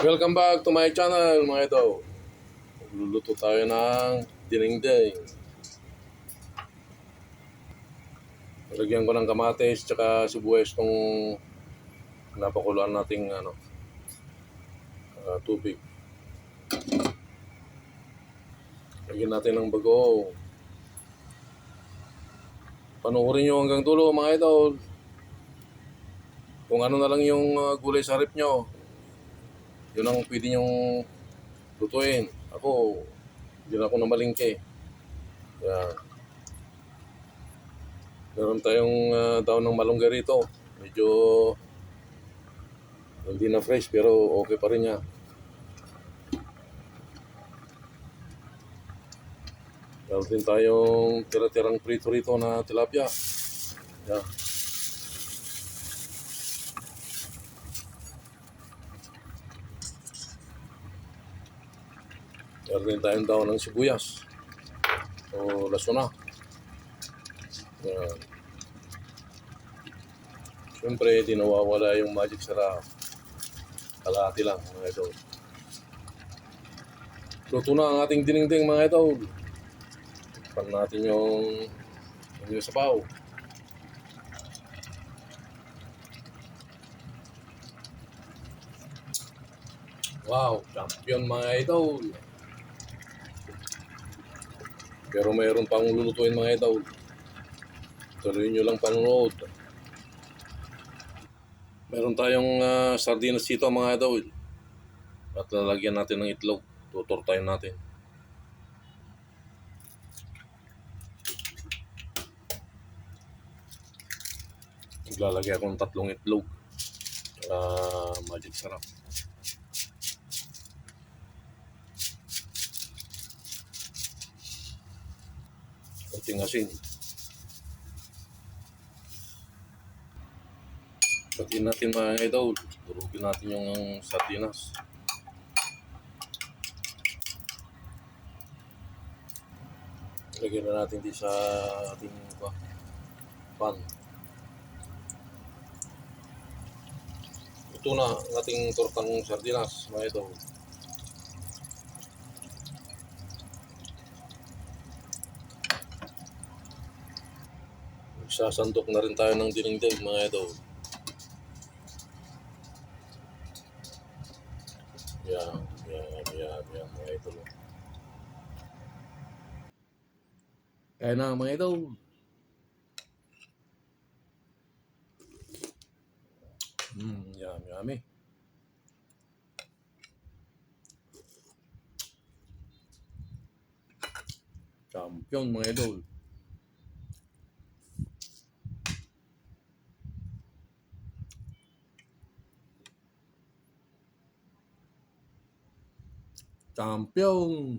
Welcome back to my channel mga ito. Luluto tayo ng dinengdeng. Lagyan ko ng kamatis tsaka sibuyas tong napakuluan nating tubig. Lagyan natin ng bagoong. Panoorin nyo hanggang dulo mga ito. Kung ano na lang yung gulay sa rep nyo, yun ang pwede nyong lutuin. Ako, hindi na ako namalingke. Yan. Meron tayong daon ng malunggay rito. Medyo hindi na fresh pero okay pa rin niya. Meron din tayong tira-tirang prito rito na tilapia. Yan. Meron din tayong daon ng sibuyas. O lasuna. Yan. Siyempre, di nawawala yung magic sarap. Kalahati lang mga idol. Luto na ang ating dinengdeng mga idol. Pan natin yung sabaw. Wow, champion mga idol. Pero mayroon pang lulutuin mga idol. Tuloy nyo lang panonood. Meron tayong sardinas dito mga idol. At lalagyan natin ng itlog. Tutortayin natin. Maglalagay akong 3 itlog. Magic sarap. Kunting asin. Batiin natin mga idol. Durugin natin yung sardinas. Lagyan na natin dito sa ating pan. Ito na ang ating tortang sardinas mga idol. Sasandok na rin tayo ng dinengdeng mga idol. Yan mga idol. Kaya na mga idol. Yummy. Champion mga idol. Champion.